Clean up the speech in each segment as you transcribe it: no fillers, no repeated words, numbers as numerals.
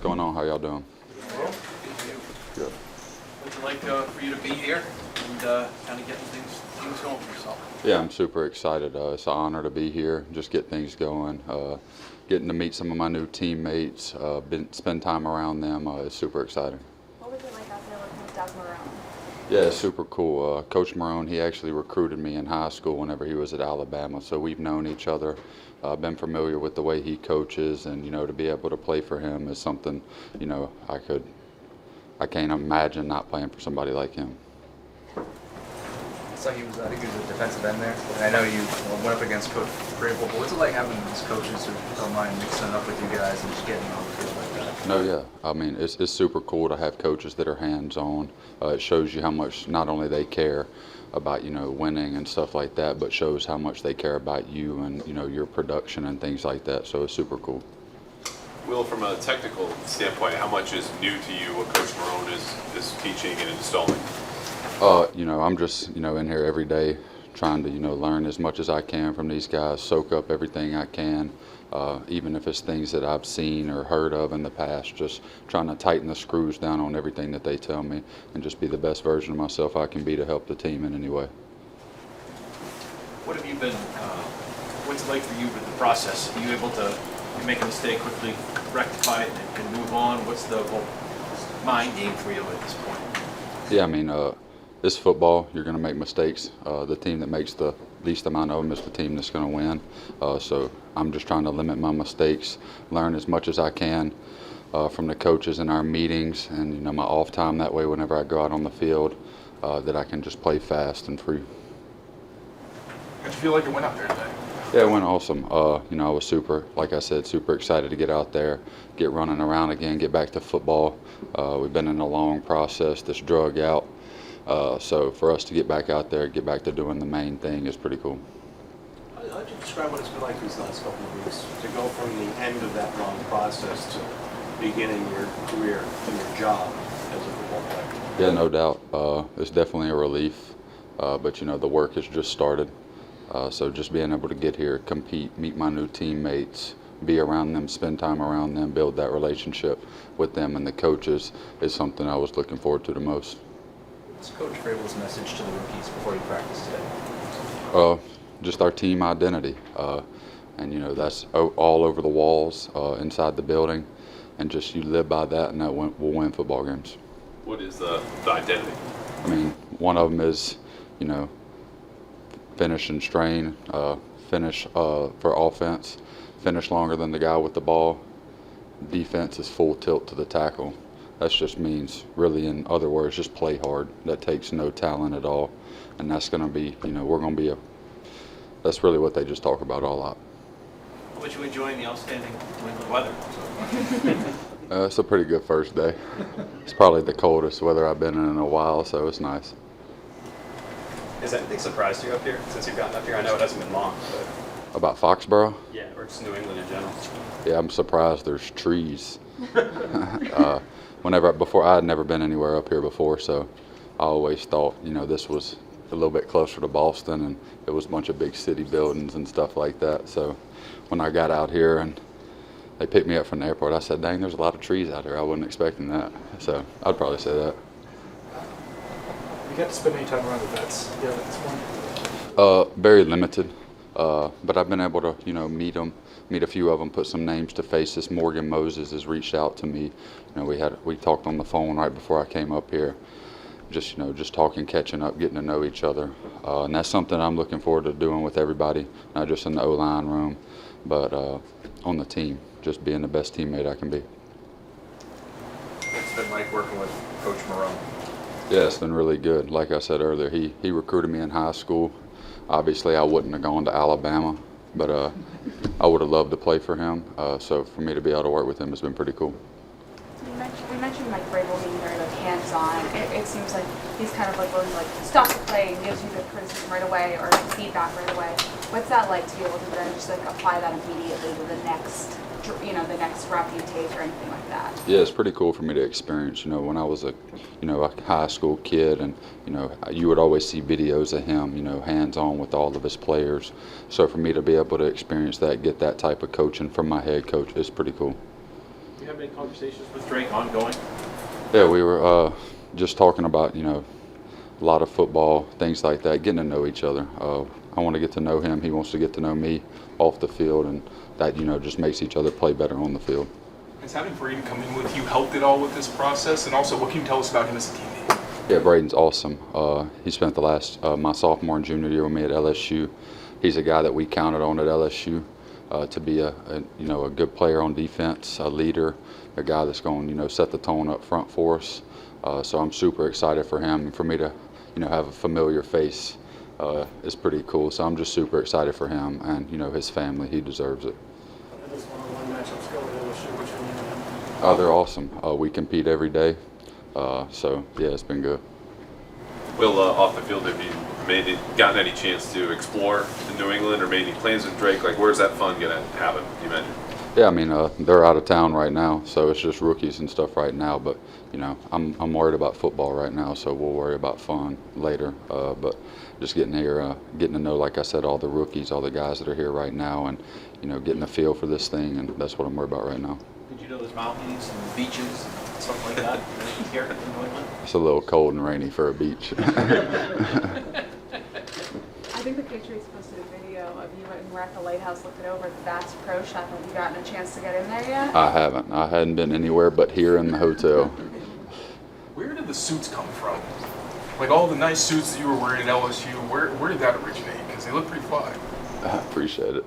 going on? How y'all doing? Well, Good. what's it like for you to be here and kind of getting things going for yourself? Yeah, I'm super excited. It's an honor to be here, just get things going. Getting to meet some of my new teammates, spend time around them is super exciting. What was it like out there working with Doug Marone? Yeah, it's super cool. Coach Marone, he actually recruited me in high school whenever he was at Alabama, so we've known each other. Been familiar with the way he coaches, and to be able to play for him is something I can't imagine not playing for somebody like him. So I think he was a defensive end there. And I know you went up against Coach Grable, but what's it like having these coaches who don't mind mixing it up with you guys and just getting on the field like that? No, yeah. I mean, it's super cool to have coaches that are hands-on. It shows you how much not only they care about, winning and stuff like that, but shows how much they care about you and, your production and things like that. So it's super cool. Will, from a technical standpoint, how much is new to you what Coach Marone is teaching and installing? I'm just, in here every day trying to, learn as much as I can from these guys, soak up everything I can, even if it's things that I've seen or heard of in the past, just trying to tighten the screws down on everything that they tell me and just be the best version of myself I can be to help the team in any way. What have you been, what's it like for you with the process? Are you able to make a mistake, quickly rectify it and move on? What's the whole mind game for you at this point? Yeah, I mean, it's football. You're going to make mistakes. The team that makes the least amount of them is the team that's going to win. So I'm just trying to limit my mistakes, learn as much as I can from the coaches in our meetings and, my off time. That way, whenever I go out on the field, that I can just play fast and free. How'd you feel like it went out there today? Yeah, it went awesome. I was super excited to get out there, get running around again, get back to football. We've been in a long process, this drug out. So for us to get back out there, get back to doing the main thing is pretty cool. How'd you describe what it's been like these last couple of weeks to go from the end of that long process to beginning your career and your job as a football player? Yeah, no doubt. It's definitely a relief, but the work has just started. So just being able to get here, compete, meet my new teammates, be around them, spend time around them, build that relationship with them and the coaches is something I was looking forward to the most. What's Coach Grable's message to the rookies before you practice today? Just our team identity. And that's all over the walls, inside the building. And just you live by that and that we'll win football games. What is the identity? I mean, one of them is, finish and strain, finish for offense, finish longer than the guy with the ball. Defense is full tilt to the tackle. That just means, really, in other words, just play hard. That takes no talent at all. And that's going to be, we're going to be that's really what they just talk about a lot. How much are you enjoying the outstanding New England weather? It's a pretty good first day. It's probably the coldest weather I've been in a while, so it's nice. Has anything surprised you up here since you've gotten up here? I know it hasn't been long, but... About Foxborough? Yeah, or just New England in general. Yeah, I'm surprised there's trees. Before I had never been anywhere up here before, so I always thought, this was a little bit closer to Boston, and it was a bunch of big city buildings and stuff like that. So when I got out here and they picked me up from the airport, I said, dang, there's a lot of trees out here. I wasn't expecting that. So I'd probably say that. You got to spend any time around the vets yet at this point? Very limited, but I've been able to, meet a few of them, put some names to faces. Morgan Moses has reached out to me. We talked on the phone right before I came up here. Just talking, catching up, getting to know each other, and that's something I'm looking forward to doing with everybody, not just in the O-line room, but on the team, just being the best teammate I can be. What's it been like working with Coach Marone? Yeah, it's been really good. Like I said earlier, he recruited me in high school. Obviously, I wouldn't have gone to Alabama, but I would have loved to play for him. So for me to be able to work with him has been pretty cool. We mentioned Mike Vrabel being very hands-on. It seems like he's kind of like willing to stop the play and gives you good criticism right away or feedback right away. What's that like to be able to then just apply that immediately to the next rep you take or anything like that? Yeah, it's pretty cool for me to experience. When I was a high school kid, and you would always see videos of him, hands-on with all of his players. So for me to be able to experience that, get that type of coaching from my head coach is pretty cool. You have have any conversations with Drake ongoing? Yeah, we were just talking about, a lot of football, things like that, getting to know each other. I want to get to know him. He wants to get to know me off the field, and that, just makes each other play better on the field. Has having Braden come in with you helped at all with this process? And also, what can you tell us about him as a teammate? Yeah, Braden's awesome. He spent the last my sophomore and junior year with me at LSU. He's a guy that we counted on at LSU to be a good player on defense, a leader, a guy that's going to set the tone up front for us. So I'm super excited for him, and for me to have a familiar face is pretty cool. So I'm just super excited for him and his family. He deserves it. How does one-on-one matchups go with LSU between you and him? Oh, they're awesome. We compete every day. So yeah, it's been good. Will, off the field, have you gotten any chance to explore in New England or made any plans with Drake? Like, where's that fun going to happen, you mentioned? Yeah, I mean, they're out of town right now, so it's just rookies and stuff right now. But I'm worried about football right now, so we'll worry about fun later. But just getting here, getting to know, like I said, all the rookies, all the guys that are here right now, and getting a feel for this thing, and that's what I'm worried about right now. Did you know there's mountains and beaches and stuff like that here in New England? It's a little cold and rainy for a beach. I think the Patriots posted a video of you and we're at the lighthouse looking over at the Bass Pro Shop. Have you gotten a chance to get in there yet? I haven't. I hadn't been anywhere but here in the hotel. Where did the suits come from? Like all the nice suits that you were wearing at LSU, where did that originate? Because they look pretty fly. I appreciate it.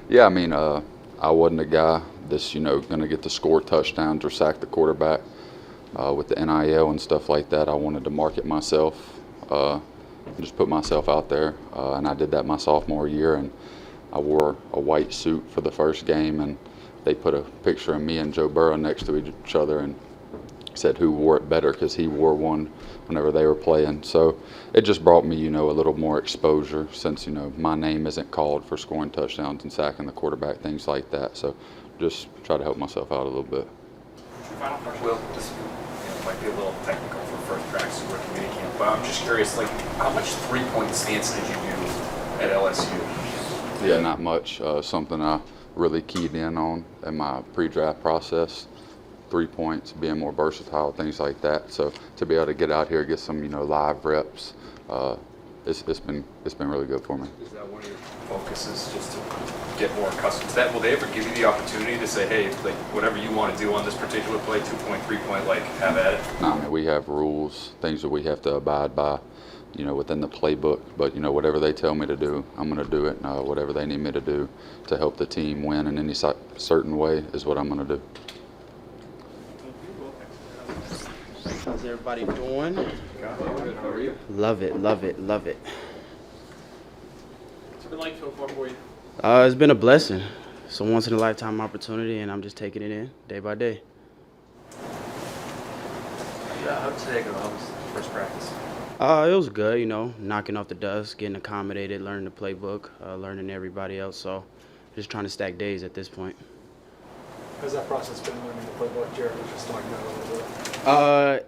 Yeah, I mean, I wasn't a guy that's going to get to score touchdowns or sack the quarterback with the NIL and stuff like that. I wanted to market myself, just put myself out there, and I did that my sophomore year. And I wore a white suit for the first game, and they put a picture of me and Joe Burrow next to each other and said who wore it better, because he wore one whenever they were playing. So it just brought me, a little more exposure, since, my name isn't called for scoring touchdowns and sacking the quarterback, things like that. So just try to help myself out a little bit. Final question. Will, this might be a little technical for first practice or rookie minicamp, but I'm just curious, like, how much three-point stance did you do at LSU? Yeah, not much. Something I really keyed in on in my pre-draft process. 3 points, being more versatile, things like that. So to be able to get out here, get some live reps, it's been really good for me. Is that one of your focuses, just to get more accustomed to that? Will they ever give you the opportunity to say, hey, like whatever you want to do on this particular play, 2-point, 3-point, like have at it? No, I mean, we have rules, things that we have to abide by, within the playbook. But whatever they tell me to do, I'm going to do it. Whatever they need me to do to help the team win in any certain way is what I'm going to do. How's everybody doing? How are you? Love it, love it, love it. What's it been like so far for you? It's been a blessing. It's a once in a lifetime opportunity, and I'm just taking it in day by day. Yeah, how did today go? How was first practice? It was good, knocking off the dust, getting accommodated, learning the playbook, learning everybody else. So just trying to stack days at this point. How's that process been learning the playbook? Jared was just talking about it a little bit.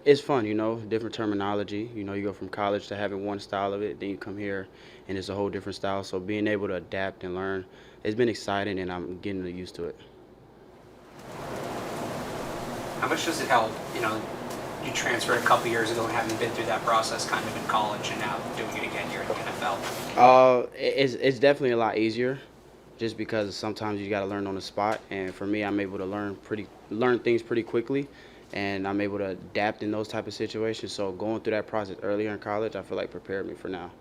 It's fun, different terminology. You go from college to having one style of it, then you come here and it's a whole different style. So being able to adapt and learn, it's been exciting, and I'm getting used to it. How much does it help, you transferred a couple years ago and having been through that process kind of in college and now doing it again here in the NFL? It's definitely a lot easier, just because sometimes you got to learn on the spot. And for me, I'm able to learn things pretty quickly, and I'm able to adapt in those type of situations. So going through that process earlier in college, I feel like prepared me for now.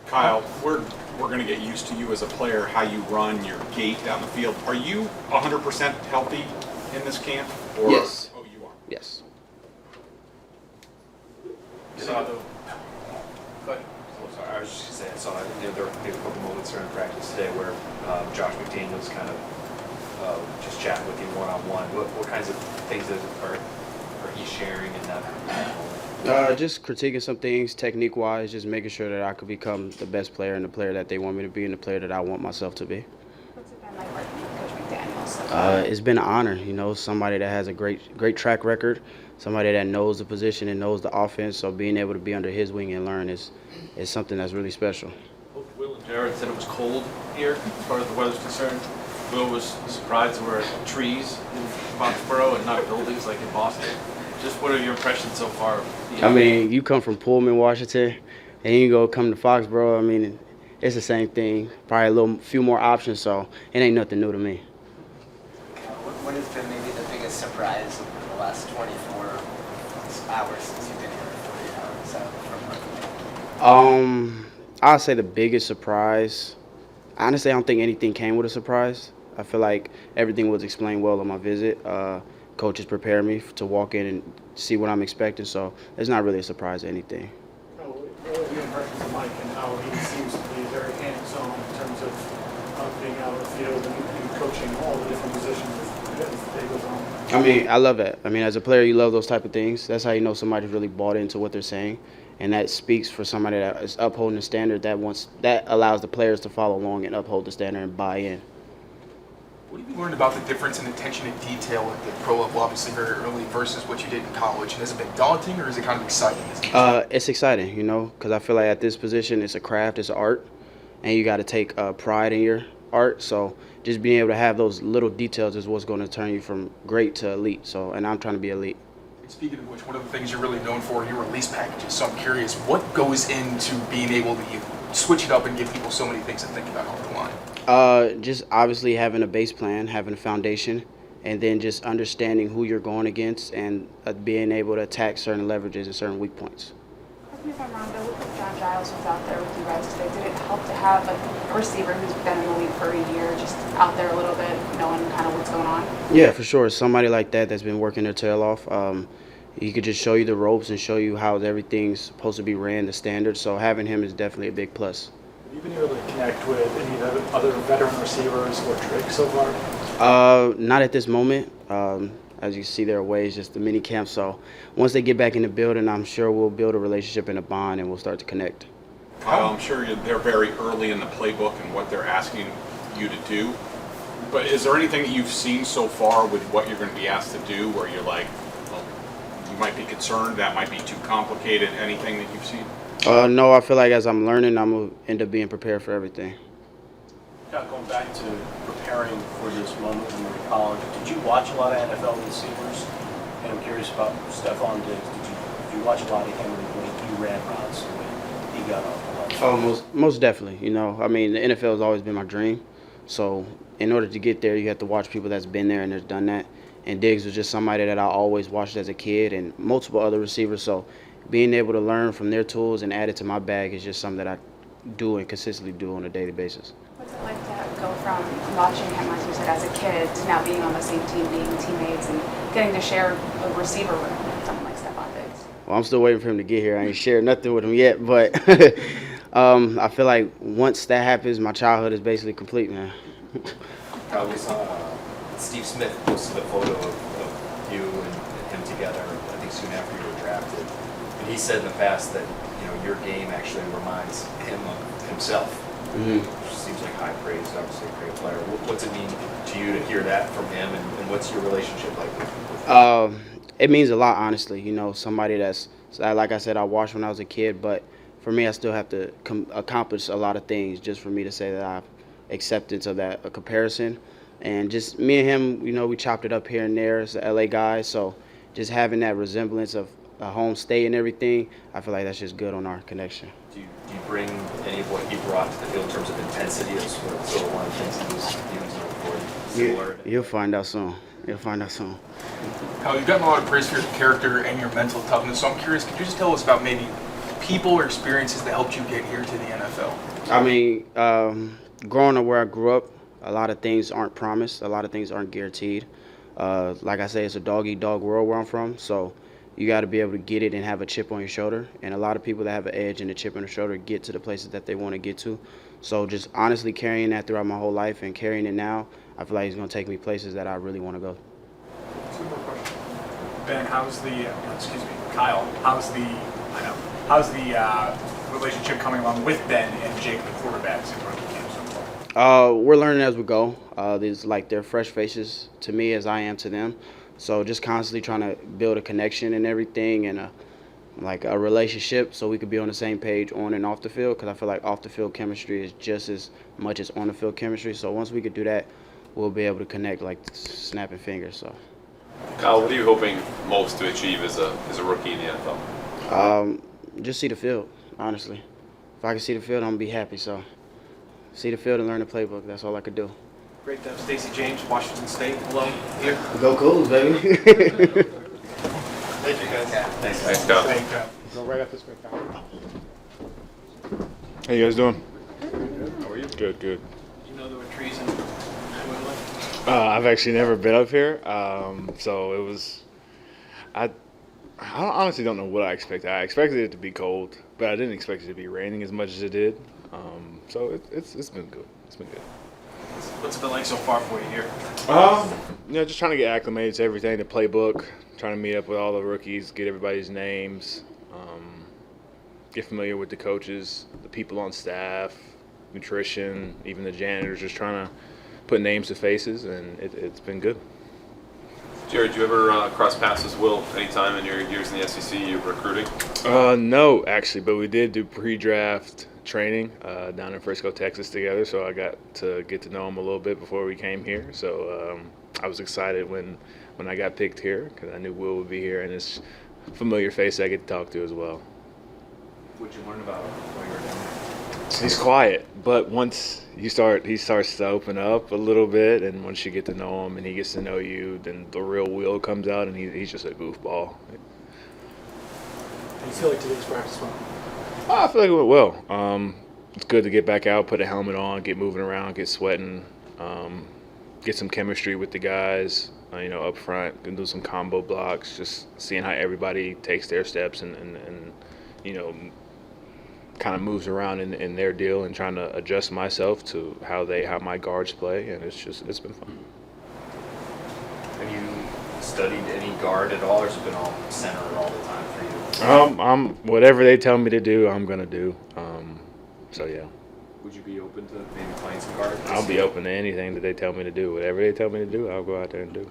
Kyle, we're going to get used to you as a player, how you run, your gait down the field. Are you 100% healthy in this camp? Or? Yes. Oh, you are? Yes. Saw the. Sorry, I was just gonna say I saw there were maybe a couple moments during practice today where Josh McDaniels kind of just chatting with you one-on-one. What kinds of things are he sharing in that moment? Just critiquing some things technique-wise, just making sure that I could become the best player and the player that they want me to be and the player that I want myself to be. What's it been like working with Coach McDaniels? It's been an honor, somebody that has a great track record, somebody that knows the position and knows the offense. So being able to be under his wing and learn is something that's really special. Both Will and Jared said it was cold here as far as the weather's concerned. Will was surprised there were trees in Foxborough and not buildings like in Boston. Just what are your impressions so far? I mean, you come from Pullman, Washington, and you come to Foxborough. I mean, it's the same thing. Probably few more options, so it ain't nothing new to me. What has been maybe the biggest surprise in the last 24 hours since you've been here, or 48 hours from? I'll say the biggest surprise. Honestly, I don't think anything came with a surprise. I feel like everything was explained well on my visit. Coaches prepared me to walk in and see what I'm expecting, so it's not really a surprise or anything. What are your impressions of Mike and how he seems to be very hands-on in terms of being out in the field and coaching all the different positions as the day goes on? I mean, I love that. I mean, as a player, you love those type of things. That's how you know somebody's really bought into what they're saying, and that speaks for somebody that is upholding the standard that allows the players to follow along and uphold the standard and buy in. What have you learned about the difference in attention to detail at the pro level, obviously very early, versus what you did in college? And has it been daunting, or is it kind of exciting? It's exciting, because I feel like at this position, it's a craft, it's an art, and you got to take pride in your art. So just being able to have those little details is what's going to turn you from great to elite. And I'm trying to be elite. Speaking of which, one of the things you're really known for are your release packages. So I'm curious, what goes into being able to switch it up and give people so many things to think about on the line? Just obviously having a base plan, having a foundation, and then just understanding who you're going against and being able to attack certain leverages and certain weak points. Correct me if I'm wrong, but look like John Giles was out there with you guys today. Did it help to have a receiver who's been in the league for a year just out there a little bit, knowing kind of what's going on? Yeah, for sure. Somebody like that's been working their tail off. He could just show you the ropes and show you how everything's supposed to be ran, the standards. So having him is definitely a big plus. Have you been able to connect with any of the other veteran receivers or Drake so far? Not at this moment. As you see, there are ways, just the minicamp. So once they get back in the building, I'm sure we'll build a relationship and a bond, and we'll start to connect. I'm sure they're very early in the playbook and what they're asking you to do. But is there anything that you've seen so far with what you're going to be asked to do where you're like, well, you might be concerned that might be too complicated? Anything that you've seen? No, I feel like as I'm learning, I'm going to end up being prepared for everything. Now, going back to preparing for this moment when you were in college, did you watch a lot of NFL receivers? And I'm curious about Stephon Diggs. Did you watch a lot of him when he ran routes and when he got off the line? Oh, most definitely. I mean, the NFL has always been my dream. So in order to get there, you have to watch people that's been there and has done that. And Diggs was just somebody that I always watched as a kid and multiple other receivers. So being able to learn from their tools and add it to my bag is just something that I do and consistently do on a daily basis. What's it like to go from watching him, like you said, as a kid to now being on the same team, being teammates, and getting to share a receiver room with someone like Stephon Diggs? Well, I'm still waiting for him to get here. I ain't shared nothing with him yet, but I feel like once that happens, my childhood is basically complete, man. We saw Steve Smith posted a photo of you and him together, I think soon after you were drafted. And he said in the past that your game actually reminds him of himself, which seems like high praise. Obviously, a great player. What's it mean to you to hear that from him, and what's your relationship like with him? It means a lot, honestly. Somebody that's, like I said, I watched when I was a kid, but for me, I still have to accomplish a lot of things just for me to say that I have acceptance of that, a comparison. And just me and him, we chopped it up here and there as a LA guy, so just having that resemblance of a home stay and everything, I feel like that's just good on our connection. Do you bring any of what he brought to the field in terms of intensity? As sort of one of the things he was known for. You'll find out soon. You'll find out soon. Kyle, you've gotten a lot of praise for your character and your mental toughness, so I'm curious, could you just tell us about maybe people or experiences that helped you get here to the NFL? I mean, growing up where I grew up, a lot of things aren't promised. A lot of things aren't guaranteed. Like I say, it's a dog-eat-dog world where I'm from, so you got to be able to get it and have a chip on your shoulder. And a lot of people that have an edge and a chip on their shoulder get to the places that they want to get to. So just honestly carrying that throughout my whole life and carrying it now, I feel like it's going to take me places that I really want to go. Two more questions. Ben, Kyle, how's the relationship coming along with Ben and Jake, the quarterbacks in rookie camp so far? We're learning as we go. They're fresh faces to me as I am to them. So just constantly trying to build a connection and everything and a relationship so we could be on the same page on and off the field, because I feel like off the field chemistry is just as much as on the field chemistry. So once we could do that, we'll be able to connect like snapping fingers. So Kyle, what are you hoping most to achieve as a rookie in the NFL? just see the field, honestly. If I can see the field, I'm gonna be happy. So see the field and learn the playbook. That's all I could do. Great to have Stacey James, Washington State, alum here. Go Cougars, baby. Thank you, guys. Thanks, Kyle. Thank you. Go right up this way, Kyle. How you guys doing? How are you? Good, good. Did you know there were trees in New England? I've actually never been up here, so it was. I honestly don't know what I expected. I expected it to be cold, but I didn't expect it to be raining as much as it did. So it's been good. It's been good. What's it been like so far for you here? Just trying to get acclimated to everything, the playbook, trying to meet up with all the rookies, get everybody's names, get familiar with the coaches, the people on staff, nutrition, even the janitors, just trying to put names to faces, and it's been good. Jared, did you ever cross paths with Will anytime in your years in the SEC, you were recruiting? No, actually, but we did do pre-draft training down in Frisco, Texas together, so I got to get to know him a little bit before we came here. So I was excited when I got picked here because I knew Will would be here, and it's a familiar face I get to talk to as well. What did you learn about him while you were down there? He's quiet, but once he starts to open up a little bit, and once you get to know him and he gets to know you, then the real Will comes out, and he's just a goofball. How do you feel like today's practice went? I feel like it went well. It's good to get back out, put a helmet on, get moving around, get sweating, get some chemistry with the guys, up front, and do some combo blocks, just seeing how everybody takes their steps and kind of moves around in their deal, and trying to adjust myself to how my guards play, and it's been fun. Have you studied any guard at all, or has it been all center all the time for you? I'm whatever they tell me to do, I'm gonna do. So yeah. Would you be open to maybe playing some guard? I'll be open to anything that they tell me to do. Whatever they tell me to do, I'll go out there and do.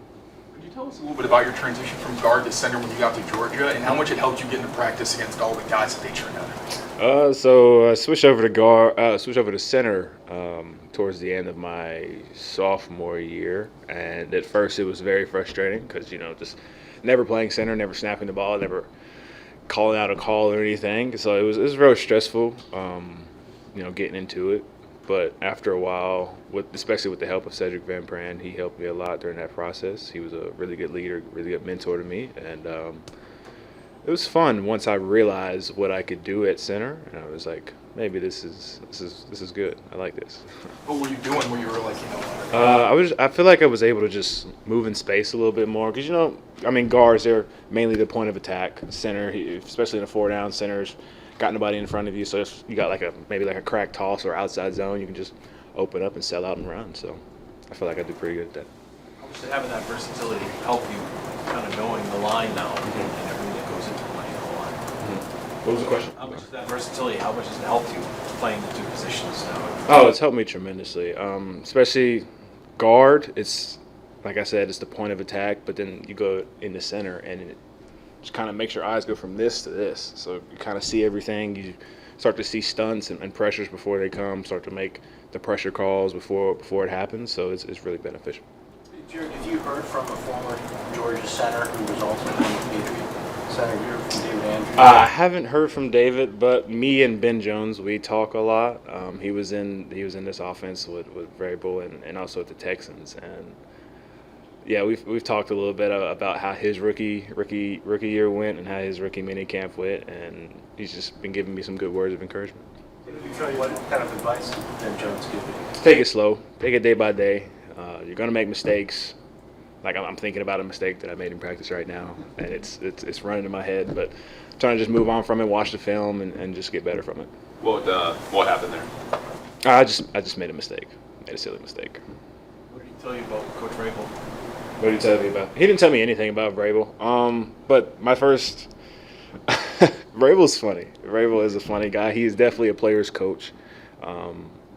Could you tell us a little bit about your transition from guard to center when you got to Georgia, and how much it helped you get into practice against all the guys that they turned out? So I switched over to center towards the end of my sophomore year, and at first it was very frustrating because just never playing center, never snapping the ball, never calling out a call or anything. So it was very stressful, getting into it. But after a while, especially with the help of Cedric Van Pran, he helped me a lot during that process. He was a really good leader, really good mentor to me, and it was fun once I realized what I could do at center, and I was like, maybe this is good. I like this. What were you doing where you were like, I feel like I was able to just move in space a little bit more because guards, they're mainly the point of attack. Center, especially in a 4-down, center's got nobody in front of you, so if you got maybe a crack toss or outside zone, you can just open up and sell out and run. So I feel like I do pretty good at that. How much did having that versatility help you, kind of knowing the line now and everything that goes into playing the line? What was the question? How much is that versatility? How much has it helped you playing the two positions now? Oh, it's helped me tremendously. Especially guard. It's like I said, it's the point of attack, but then you go in the center and it just kind of makes your eyes go from this to this. So you kind of see everything. You start to see stunts and pressures before they come. Start to make the pressure calls before it happens. So it's really beneficial. Jared, have you heard from a former Georgia center who was ultimately a Patriot center? You heard from David Andrews? I haven't heard from David, but me and Ben Jones, we talk a lot. He was in this offense with Vrabel and also with the Texans, and yeah, we've talked a little bit about how his rookie year went and how his rookie minicamp went, and he's just been giving me some good words of encouragement. What kind of advice did Ben Jones give you? Take it slow. Take it day by day. You're gonna make mistakes. Like I'm thinking about a mistake that I made in practice right now, and it's running in my head. But I'm trying to just move on from it, watch the film, and just get better from it. What happened there? I just made a mistake. Made a silly mistake. What did he tell you about Coach Vrabel? What did he tell me about? He didn't tell me anything about Vrabel. But my first Vrabel's funny. Vrabel is a funny guy. He is definitely a player's coach.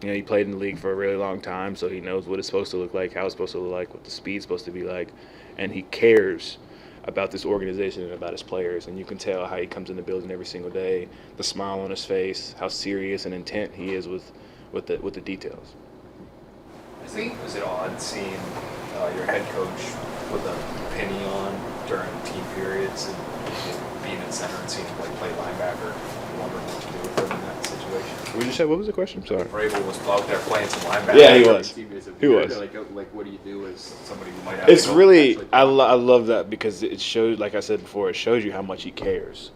He played in the league for a really long time, so he knows what it's supposed to look like, how it's supposed to look like, what the speed's supposed to be like, and he cares about this organization and about his players. And you can tell how he comes in the building every single day, the smile on his face, how serious and intent he is with the details. Is it odd seeing your head coach put the penny on during team periods and being in center and seeing him play linebacker? Wondering what to do with him in that situation. What you say? What was the question? I'm sorry. Vrabel was out there playing some linebacker. Yeah, he was. Is it He weird? was. Like, what do you do as somebody who might have? It's to go really actually I play? love that because it shows, like I said before, it shows you how much he cares,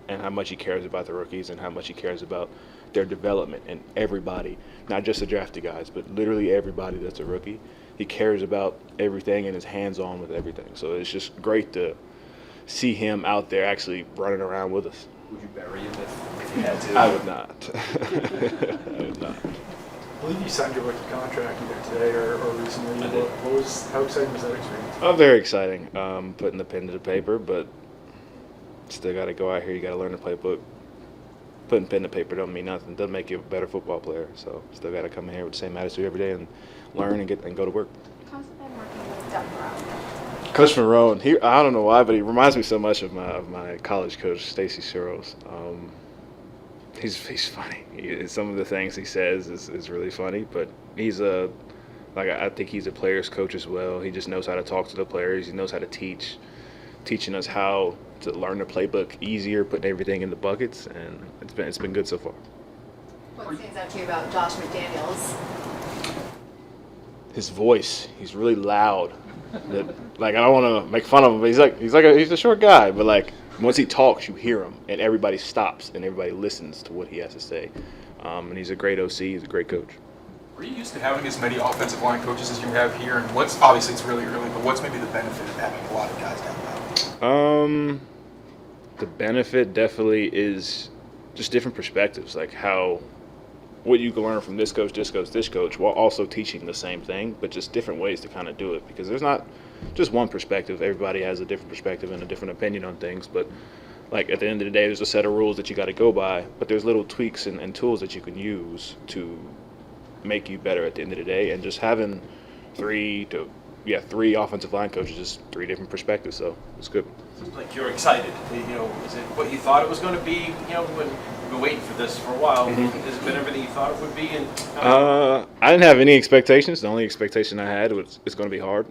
and how much he cares about the rookies and how much he cares about their development and everybody, not just the drafted guys, but literally everybody that's a rookie. He cares about everything and is hands-on with everything. So it's just great to see him out there actually running around with us. Would you bury him if you had to? I would not. I would not. I believe you signed your rookie contract either today or recently. I did. How exciting was that experience? Oh, very exciting. Putting the pen to the paper, but still got to go out here. You got to learn the playbook. Putting pen to paper don't mean nothing. Doesn't make you a better football player. So still got to come in here with the same attitude every day and learn and go to work. How's it been working with Doug Marone? Coach Marone, I don't know why, but he reminds me so much of my college coach, Stacy Shuros. He's funny. Some of the things he says is really funny, but he's I think he's a player's coach as well. He just knows how to talk to the players. He knows how to teaching us how to learn the playbook easier, putting everything in the buckets, and it's been good so far. What stands out to you about Josh McDaniels? His voice, he's really loud. I don't want to make fun of him, but he's a short guy, but once he talks, you hear him, and everybody stops and everybody listens to what he has to say. And he's a great OC. He's a great coach. Are you used to having as many offensive line coaches as you have here? And obviously it's really early, but what's maybe the benefit of having a lot of guys down there? The benefit definitely is just different perspectives, what you can learn from this coach, while also teaching the same thing, but just different ways to kind of do it, because there's not just one perspective. Everybody has a different perspective and a different opinion on things, but at the end of the day, there's a set of rules that you got to go by, but there's little tweaks and tools that you can use to make you better at the end of the day. And just having three offensive line coaches is three different perspectives, so it's good. Seems like you're excited. Is it what you thought it was going to be? When you've been waiting for this for a while. Mm-hmm. Has it been everything you thought it would be? And I didn't have any expectations. The only expectation I had was it's going to be hard.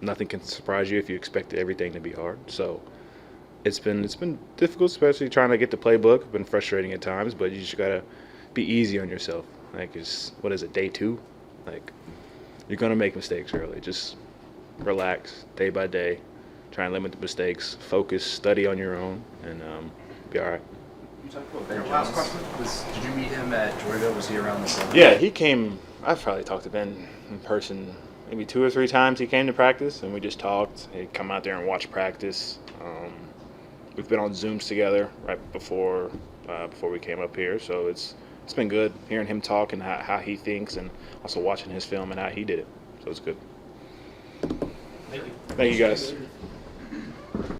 Nothing can surprise you if you expect everything to be hard. So it's been difficult, especially trying to get the playbook. It's been frustrating at times, but you just got to be easy on yourself. Day 2? You're going to make mistakes early. Just relax day by day. Try and limit the mistakes. Focus, study on your own, and be all right. You talked about Ben Jones. Did you meet him at Georgia? Was he around the same? Yeah, he came. I've probably talked to Ben in person maybe 2 or 3 times. He came to practice, and we just talked. He'd come out there and watch practice. We've been on Zooms together right before we came up here, so it's been good hearing him talk and how he thinks, and also watching his film and how he did it. So it's good. Thank you. Thank you, guys.